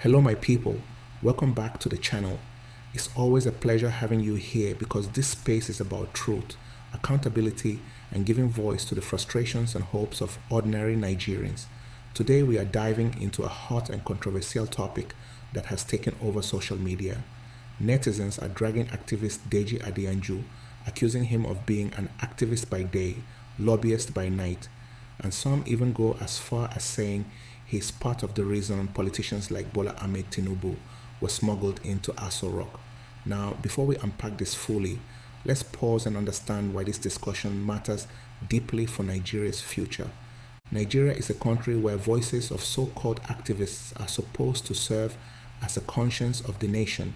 Hello, my people. Welcome back to the channel. It's always a pleasure having you here because this space is about truth, accountability, and giving voice to the frustrations and hopes of ordinary Nigerians. Today, we are diving into a hot and controversial topic that has taken over social media. Netizens are dragging activist Deji Adeyanju, accusing him of being an activist by day, lobbyist by night, and some even go as far as saying he's part of the reason politicians like Bola Ahmed Tinubu were smuggled into Aso Rock. Now, before we unpack this fully, let's pause and understand why this discussion matters deeply for Nigeria's future. Nigeria is a country where voices of so called activists are supposed to serve as a conscience of the nation.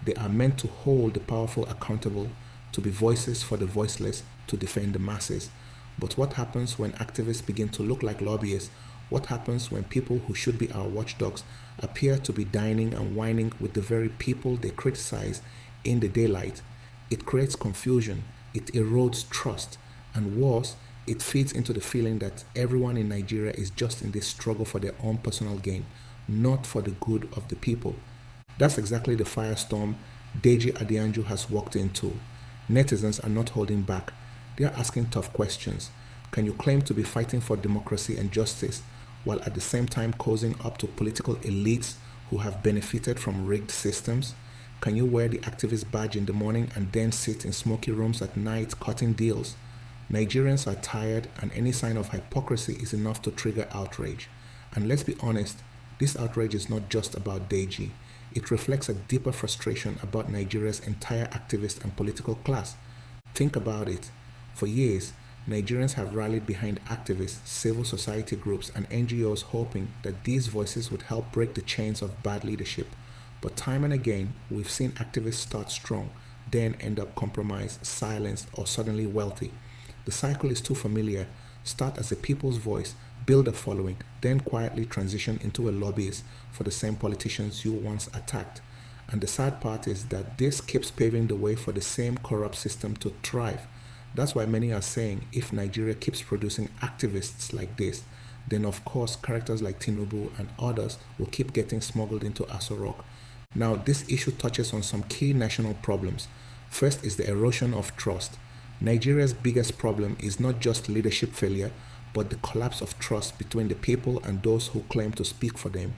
They are meant to hold the powerful accountable, to be voices for the voiceless, to defend the masses. But what happens when activists begin to look like lobbyists? What happens when people who should be our watchdogs appear to be dining and wining with the very people they criticize in the daylight? It creates confusion, it erodes trust, and worse, it feeds into the feeling that everyone in Nigeria is just in this struggle for their own personal gain, not for the good of the people. That's exactly the firestorm Deji Adeyanju has walked into. Netizens are not holding back. They are asking tough questions. Can you claim to be fighting for democracy and justice while at the same time cozying up to political elites who have benefited from rigged systems? Can you wear the activist badge in the morning and then sit in smoky rooms at night cutting deals? Nigerians are tired, and any sign of hypocrisy is enough to trigger outrage. And let's be honest, this outrage is not just about Deji. It reflects a deeper frustration about Nigeria's entire activist and political class. Think about it. For years, Nigerians have rallied behind activists, civil society groups, and NGOs hoping that these voices would help break the chains of bad leadership. But time and again, we've seen activists start strong, then end up compromised, silenced, or suddenly wealthy. The cycle is too familiar. Start as a people's voice, build a following, then quietly transition into a lobbyist for the same politicians you once attacked. And the sad part is that this keeps paving the way for the same corrupt system to thrive. That's why many are saying if Nigeria keeps producing activists like this, then of course characters like Tinubu and others will keep getting smuggled into Aso Rock. Now, this issue touches on some key national problems. First is the erosion of trust. Nigeria's biggest problem is not just leadership failure, but the collapse of trust between the people and those who claim to speak for them.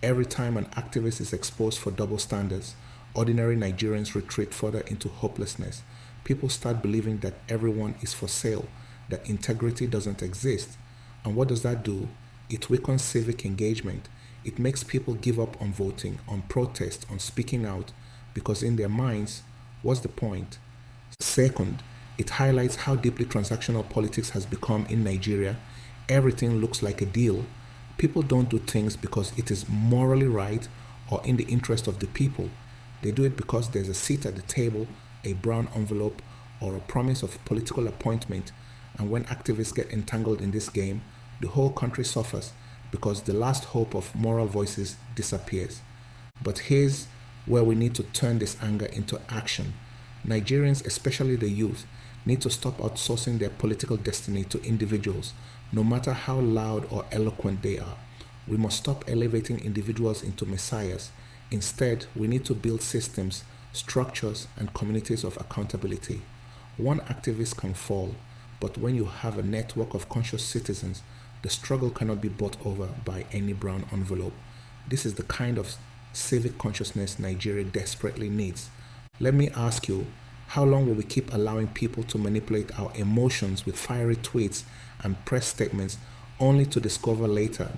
Every time an activist is exposed for double standards, ordinary Nigerians retreat further into hopelessness. People start believing that everyone is for sale, that integrity doesn't exist. And what does that do? It weakens civic engagement. It makes people give up on voting, on protest, on speaking out, because in their minds, what's the point? Second, it highlights how deeply transactional politics has become in Nigeria. Everything looks like a deal. People don't do things because it is morally right or in the interest of the people. They do it because there's a seat at the table, a brown envelope, or a promise of political appointment. And when activists get entangled in this game, the whole country suffers because the last hope of moral voices disappears. But here's where we need to turn this anger into action. Nigerians, especially the youth, need to stop outsourcing their political destiny to individuals, no matter how loud or eloquent they are. We must stop elevating individuals into messiahs. Instead, we need to build systems, structures, and communities of accountability. One activist can fall, but when you have a network of conscious citizens, the struggle cannot be bought over by any brown envelope. This is the kind of civic consciousness Nigeria desperately needs. Let me ask you, how long will we keep allowing people to manipulate our emotions with fiery tweets and press statements only to discover later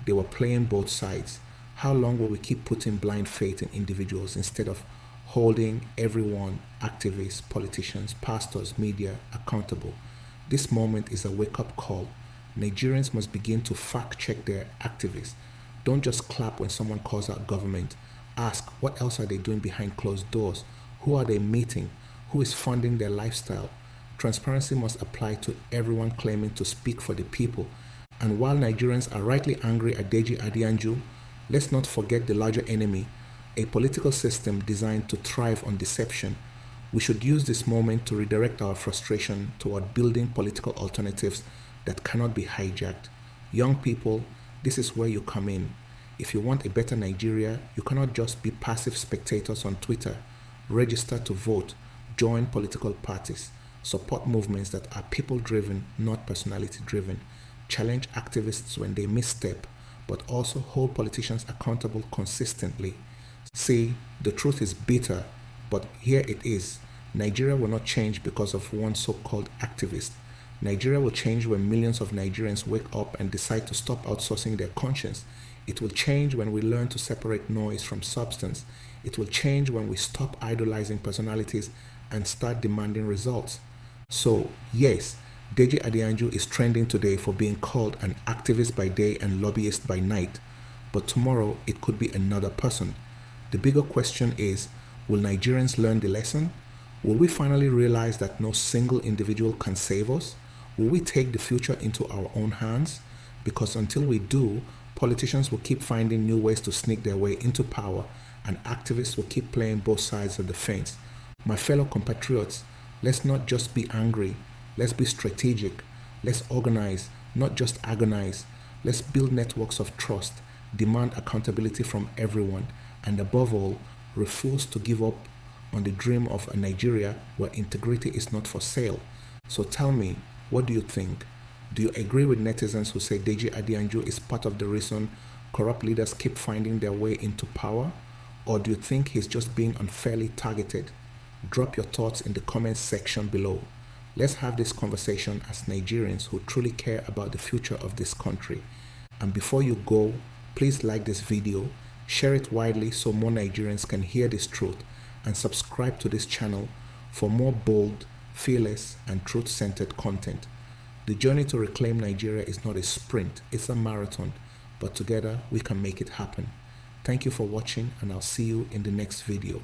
they were playing both sides? How long will we keep putting blind faith in individuals instead of holding everyone, activists, politicians, pastors, media, accountable? This moment is a wake-up call. Nigerians must begin to fact-check their activists. Don't just clap when someone calls out government. Ask, what else are they doing behind closed doors? Who are they meeting? Who is funding their lifestyle? Transparency must apply to everyone claiming to speak for the people. And while Nigerians are rightly angry at Deji Adeyanju, let's not forget the larger enemy, a political system designed to thrive on deception. We should use this moment to redirect our frustration toward building political alternatives that cannot be hijacked. Young people, this is where you come in. If you want a better Nigeria, you cannot just be passive spectators on Twitter. Register to vote, join political parties, support movements that are people-driven, not personality-driven. Challenge activists when they misstep, but also hold politicians accountable consistently. See, the truth is bitter, but here it is. Nigeria will not change because of one so-called activist. Nigeria will change when millions of Nigerians wake up and decide to stop outsourcing their conscience. It will change when we learn to separate noise from substance. It will change when we stop idolizing personalities and start demanding results. So, yes, Deji Adeyanju is trending today for being called an activist by day and lobbyist by night. But tomorrow, it could be another person. The bigger question is, will Nigerians learn the lesson? Will we finally realize that no single individual can save us? Will we take the future into our own hands? Because until we do, politicians will keep finding new ways to sneak their way into power, and activists will keep playing both sides of the fence. My fellow compatriots, let's not just be angry. Let's be strategic. Let's organize, not just agonize. Let's build networks of trust, demand accountability from everyone, and above all, refuse to give up on the dream of a Nigeria where integrity is not for sale. So tell me, what do you think? Do you agree with netizens who say Deji Adeyanju is part of the reason corrupt leaders keep finding their way into power? Or do you think he's just being unfairly targeted? Drop your thoughts in the comments section below. Let's have this conversation as Nigerians who truly care about the future of this country. And before you go, please like this video, share it widely so more Nigerians can hear this truth, and subscribe to this channel for more bold, fearless, and truth-centered content. The journey to reclaim Nigeria is not a sprint, it's a marathon, but together we can make it happen. Thank you for watching, and I'll see you in the next video.